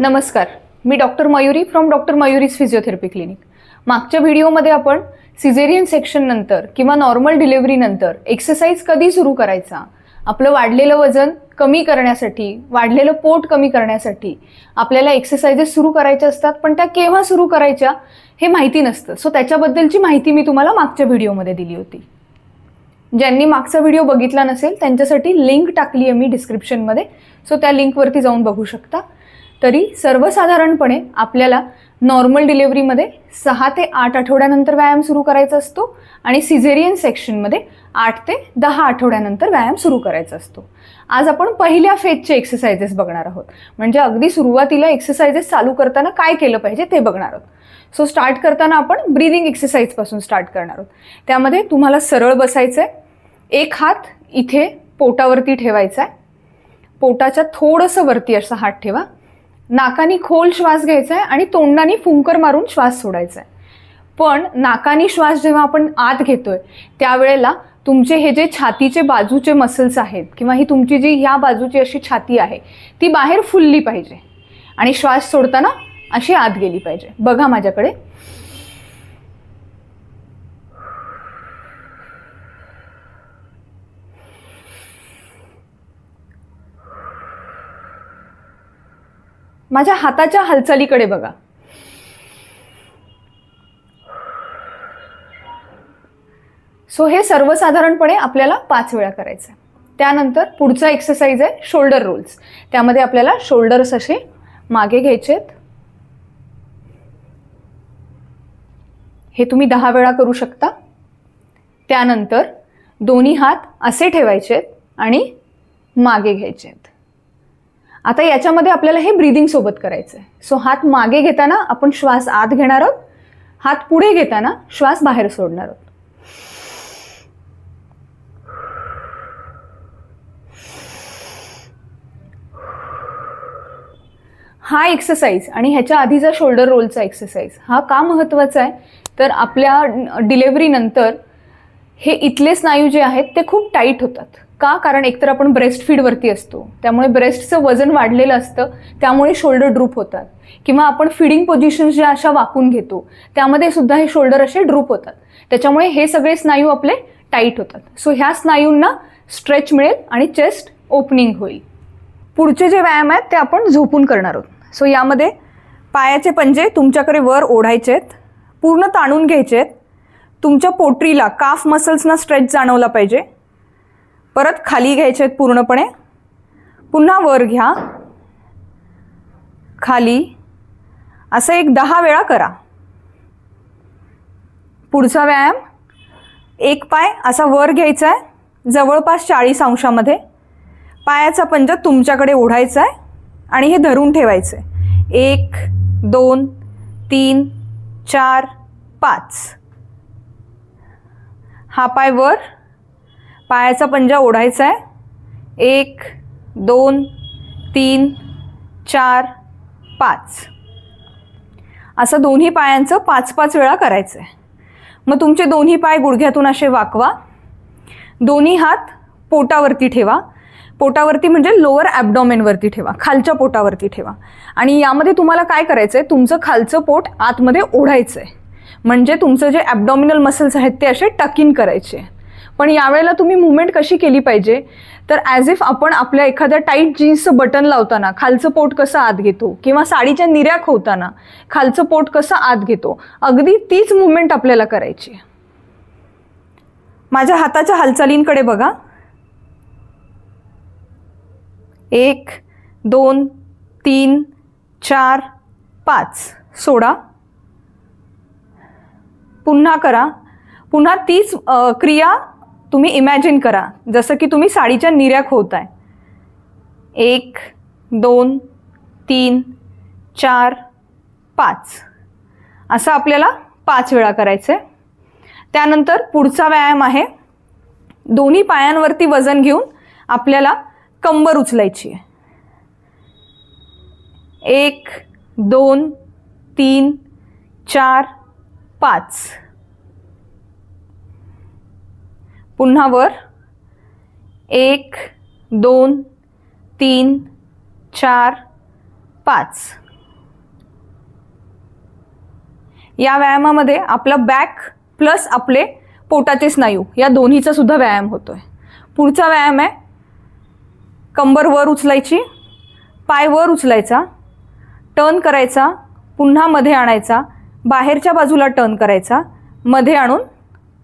नमस्कार, मी doctor Mayuri from doctor Mayuri's physiotherapy clinic. मागच्या व्हिडिओमध्ये आपण सिझेरियन सेक्शन नंतर किंवा नॉर्मल डिलिव्हरी नंतर एक्सरसाइज कधी सुरू करायचा, आपलं वाढलेलं वजन कमी करण्यासाठी, वाढलेलं पोट कमी करण्यासाठी आपल्याला एक्सरसाइजेस सुरू करायच्या असतात, पण त्या केव्हा सुरू करायच्या हे माहिती नसतं. सो त्याच्याबद्दलची माहिती मी तुम्हाला मागच्या व्हिडिओमध्ये दिली होती. ज्यांनी मागचा व्हिडिओ बघितला नसेल त्यांच्यासाठी लिंक टाकली आहे मी डिस्क्रिप्शनमध्ये, सो त्या लिंकवरती जाऊन बघू शकता. तरी सर्वसाधारणपणे आपल्याला नॉर्मल डिलिव्हरीमध्ये 6 ते 8 आठवड्यानंतर व्यायाम सुरू करायचा असतो आणि सिझेरियन सेक्शनमध्ये 8 ते 10 आठवड्यानंतर व्यायाम सुरू करायचा असतो. आज आपण पहिल्या फेजचे एक्सरसाइजेस बघणार आहोत, म्हणजे अगदी सुरुवातीला एक्सरसाइजेस चालू करताना काय केलं पाहिजे ते बघणार आहोत. सो स्टार्ट करताना आपण ब्रीदिंग एक्सरसाइजपासून स्टार्ट करणार आहोत. त्यामध्ये तुम्हाला सरळ बसायचं आहे, एक हात इथे पोटावरती ठेवायचा आहे, पोटाच्या थोडंसं वरती असा हात ठेवा, नाकानी खोल श्वास घ्यायचा आहे आणि तोंडाने फुंकर मारून श्वास सोडायचा आहे. पण नाकानी श्वास जेव्हा आपण आत घेतोय त्यावेळेला तुमचे हे जे छातीचे बाजूचे मसल्स आहेत किंवा ही तुमची जी ह्या बाजूची अशी छाती आहे ती बाहेर फुलली पाहिजे आणि श्वास सोडताना अशी आत गेली पाहिजे. बघा माझ्याकडे. माझ्या हाताच्या हालचालीकडे बघा. सो हे सर्वसाधारणपणे आपल्याला 5 वेळा करायचं आहे. त्यानंतर पुढचा एक्सरसाइज आहे शोल्डर रोल्स. त्यामध्ये आपल्याला शोल्डर्स असे मागे घ्यायचे आहेत. हे तुम्ही 10 वेळा करू शकता. त्यानंतर दोन्ही हात असे ठेवायचे आहेत आणि मागे घ्यायचे आहेत. आता याच्यामध्ये आपल्याला हे ब्रीदिंग सोबत करायचं आहे. सो हात मागे घेताना आपण श्वास आत घेणार आहोत, हात पुढे घेताना श्वास बाहेर सोडणार आहोत. हा एक्सरसाइज आणि ह्याच्या आधीचा शोल्डर रोलचा एक्सरसाइज हा का महत्त्वाचा आहे, तर आपल्या डिलेव्हरी नंतर हे इथले स्नायू जे आहेत ते खूप टाईट होतात. का? कारण एकतर आपण ब्रेस्ट फीडवरती असतो, त्यामुळे ब्रेस्टचं वजन वाढलेलं असतं, त्यामुळे शोल्डर ड्रूप होतात. किंवा आपण फिडिंग पोझिशन्स ज्या अशा वाकून घेतो त्यामध्ये सुद्धा हे शोल्डर असे ड्रूप होतात. त्याच्यामुळे हे सगळे स्नायू आपले टाईट होतात. सो ह्या स्नायूंना स्ट्रेच मिळेल आणि चेस्ट ओपनिंग होईल. पुढचे जे व्यायाम आहेत ते आपण झोपून करणार आहोत. सो यामध्ये पायाचे पंजे तुमच्याकडे वर ओढायचे आहेत, पूर्ण ताणून घ्यायचे आहेत. तुमच्या पोटरीला काफ मसल्सना स्ट्रेच जाणवला पाहिजे. परत खाली घ्यायचे आहेत पूर्णपणे, पुन्हा वर घ्या, खाली, असं एक 10 वेळा करा. पुढचा व्यायाम, एक पाय असा वर घ्यायचा आहे जवळपास 40 अंशामध्ये, पायाचा पंजा तुमच्याकडे ओढायचा आहे आणि हे धरून ठेवायचं आहे. 1 2 3 4 5. हा पाय वर, पायाचा पंजा ओढायचा आहे. 1 2 3 4 5. असं दोन्ही पायांचं 5-5 वेळा करायचं आहे. मग तुमचे दोन्ही पाय गुडघ्यातून असे वाकवा, दोन्ही हात पोटावरती ठेवा. पोटावरती म्हणजे लोअर ॲब्डॉमेनवरती ठेवा, खालच्या पोटावरती ठेवा. आणि यामध्ये तुम्हाला काय करायचं आहे, तुमचं खालचं पोट आतमध्ये ओढायचं आहे, म्हणजे तुमचं जे ॲब्डॉमिनल मसल्स आहेत ते असे टक इन करायचे. पण यावेळेला तुम्ही मुवमेंट कशी केली पाहिजे, तर ॲज इफ आपण आपल्या एखाद्या टाईट जीन्सचं बटन लावताना खालचं पोट कसं आत घेतो किंवा साडीच्या निर्या खोवताना खालचं पोट कसं आत घेतो, अगदी तीच मुवमेंट आपल्याला करायची. माझ्या हाताच्या हालचालींकडे बघा. 1 2 3 4 5. सोडा, पुन्हा करा. पुन्हा तीच क्रिया तुम्ही इमॅजिन करा, जसं की तुम्ही साडीच्या निर्या खोवताय. 1 2 3 4 5. असं आपल्याला 5 वेळा करायचं आहे. त्यानंतर पुढचा व्यायाम आहे, दोन्ही पायांवरती वजन घेऊन आपल्याला कंबर उचलायची आहे. 1 2 3 4 5. पुन्हा वर 1 2 3 4 5. या व्यायामामध्ये आपला बॅक प्लस आपले पोटाचे स्नायू या दोन्हीचा सुद्धा व्यायाम होतोय. पुढचा व्यायाम आहे कंबर वर उचलायची, पाय वर उचलायचा, टर्न करायचा, पुन्हा मध्ये आणायचा, बाहेरच्या बाजूला टर्न करायचा, मध्ये आणून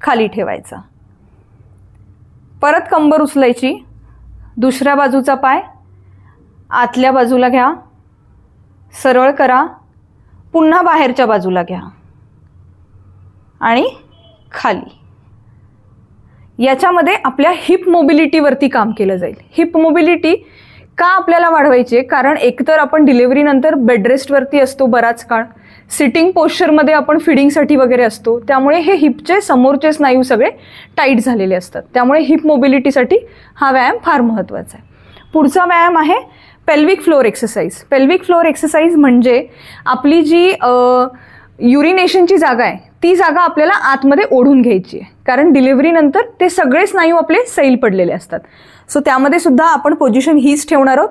खाली ठेवायचा. परत कंबर उचलायची, दुसऱ्या बाजूचा पाय आतल्या बाजूला घ्या, सरळ करा, पुन्हा बाहेरच्या बाजूला घ्या आणि खाली. याच्यामध्ये आपल्या हिप मोबिलिटीवरती काम केलं जाईल. हिप मोबिलिटी का आपल्याला वाढवायची आहे? कारण एकतर आपण डिलिव्हरीनंतर बेडरेस्टवरती असतो बराच काळ, सिटिंग पोश्चरमध्ये आपण फिडिंगसाठी वगैरे असतो, त्यामुळे हे हिपचे समोरचे स्नायू सगळे टाईट झालेले असतात. त्यामुळे हिप मोबिलिटीसाठी हा व्यायाम फार महत्त्वाचा आहे. पुढचा व्यायाम आहे pelvic floor exercise. Pelvic floor exercise म्हणजे आपली जी युरिनेशनची जागा आहे ती जागा आपल्याला आतमध्ये ओढून घ्यायची आहे, कारण डिलिव्हरीनंतर ते सगळे स्नायू आपले सैल पडलेले असतात. सो त्यामध्ये सुद्धा आपण पोझिशन हीच ठेवणार आहोत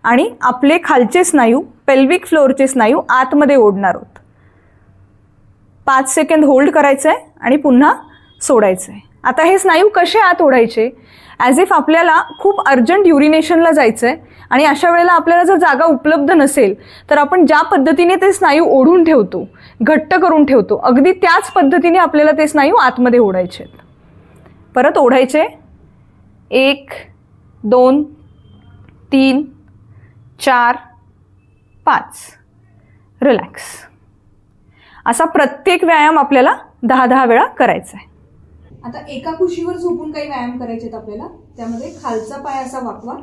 आणि आपले खालचे स्नायू, पेल्विक फ्लोअरचे स्नायू आतमध्ये ओढणार आहोत. 5 सेकंद होल्ड करायचं आहे आणि पुन्हा सोडायचं आहे. आता हे स्नायू कसे आत ओढायचे? ॲज इफ आपल्याला खूप अर्जंट युरिनेशनला जायचं आहे आणि अशा वेळेला आपल्याला जर जागा उपलब्ध नसेल तर आपण ज्या पद्धतीने ते स्नायू ओढून ठेवतो, घट्ट करून ठेवतो, अगदी त्याच पद्धतीने आपल्याला ते स्नायू आतमध्ये ओढायचे आहेत. परत ओढायचे. 1 2 3 4 5. रिलॅक्स. असा प्रत्येक व्यायाम आपल्याला 10-10 वेळा करायचा आहे. आता एका कुशीवर झोपून काही व्यायाम करायचे आहेत आपल्याला. त्यामध्ये खालचा पाय असा वाकवा,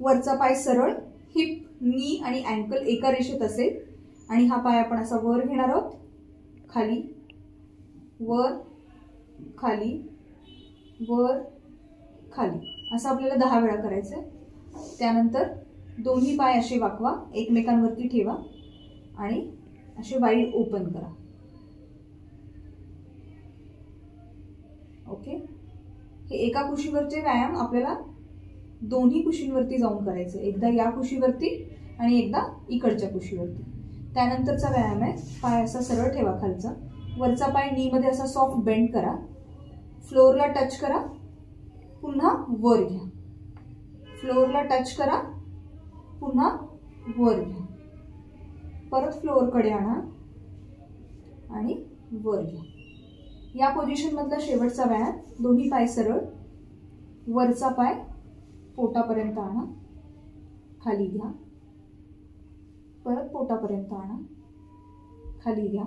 वरचा पाय सरळ, हिप, नी आणि अँकल एका रेषेत असेल आणि हा पाय आपण असा वर घेणार आहोत, खाली, वर, खाली, वर, खाली, असं आपल्याला 10 वेळा करायचं आहे. त्यानंतर दोन्ही पाय असे वाकवा, एकमेकांवरती ठेवा आणि असे वाईड ओपन करा. ओके. हे एका कुशीवरचे व्यायाम आपल्याला दोन्ही कुशींवरती जाऊन करायचे. एकदा या कुशीवरती आणि एकदा इकडच्या कुशीवरती. त्यानंतरचा व्यायाम आहे पाय असा सरळ ठेवा खालचा, वरचा पाय नी मध्ये असा सॉफ्ट बेंड करा, फ्लोअरला टच करा, पुन्हा वर घ्या, फ्लोअरला टच करा, पुन्हा वर घ्या, परत फ्लोअरकडे आणा आणि वर घ्या. या पोझिशन मधला शेवटचा व्यायाम दोन्ही पाय सरळ, वरचा पाय पोटापर्यंत आणा, खाली घ्या, परत पोटापर्यंत आणा, खाली घ्या,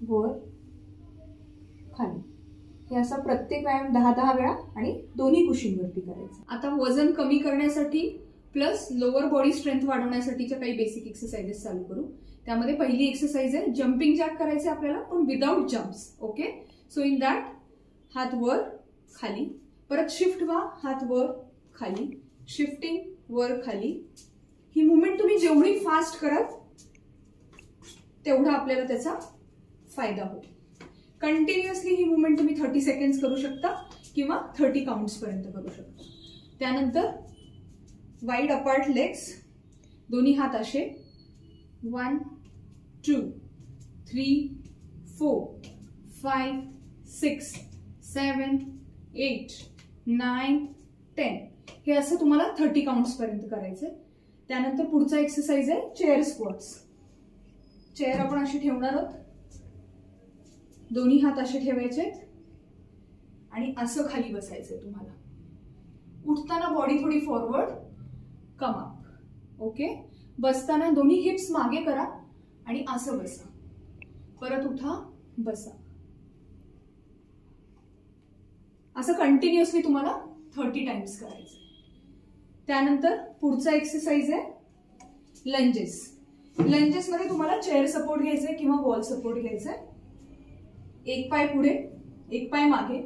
वर, खाली. हे असा प्रत्येक व्यायाम 10-10 वेळा आणि दोन्ही कुशींवरती करायचं. आता वजन कमी करण्यासाठी प्लस लोअर बॉडी स्ट्रेंथ वाढवण्यासाठीच्या काही बेसिक एक्सरसाइजेस चालू करू. त्यामध्ये पहिली एक्सरसाइज आहे जम्पिंग जॅक करायचे आपल्याला, पण without jumps. Okay. So in that हात वर खाली, परत शिफ्ट व्हा, हात वर खाली, शिफ्टिंग वर खाली. ही मुवमेंट तुम्ही जेवढी फास्ट कराल तेवढा आपल्याला त्याचा फायदा होईल. कंटिन्युअसली ही मुवमेंट तुम्ही 30 सेकंड्स करू शकता किंवा 30 काउंट्स पर्यंत करू शकता. त्यानंतर वाईड अपार्ट लेग्स, दोन्ही हात असे, 1 2 3 4 5 6 7 8 9 10. हे असं तुम्हाला 30 काउंट्स पर्यंत करायचंय. त्यानंतर पुढचा एक्सरसाइज आहे चेअर स्क्वॉट्स. चेअर आपण अशी ठेवणार आहोत, दोन्ही हात असे ठेवायचे आणि असं खाली बसायचंय तुम्हाला. उठताना बॉडी थोडी फॉरवर्ड, कम अप. ओके. बसताना दोन्ही हिप्स मागे करा आणि असं बसा, परत उठा, बसा. असं कंटिन्युअसली तुम्हाला 30 टाइम्स करायचं. त्यानंतर पुढचा एक्सरसाइज आहे लंजेस. लंजेस मध्ये तुम्हाला चेअर सपोर्ट घ्यायचंय किंवा वॉल सपोर्ट घ्यायचंय. एक पाय पुढे, एक पाय मागे,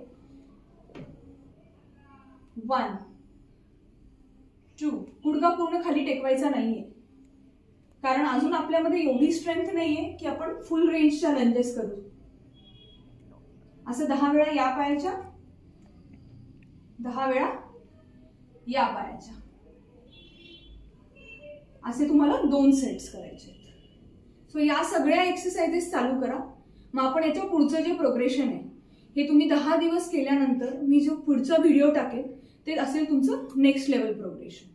1 2. गुडघा पूर्ण खाली टेकवायचा नाहीये, कारण अजून आपल्यामध्ये एवढी स्ट्रेंथ नाहीये की आपण फुल रेंजच्या लंजेस करू. असं 10 वेळा या पायाच्या, 10 वेळा या पायाच्या. असे तुम्हाला 2 सेट्स करायचे आहेत। सो या सगळ्या एक्सरसाइजेस चालू करा। मग आपण याच्या पुढचं जे प्रोग्रेशन आहे हे तुम्ही 10 दिवस केल्यानंतर मी जो पुढचा व्हिडिओ टाकेल ते असेल तुमचं नेक्स्ट लेवल प्रोग्रेशन।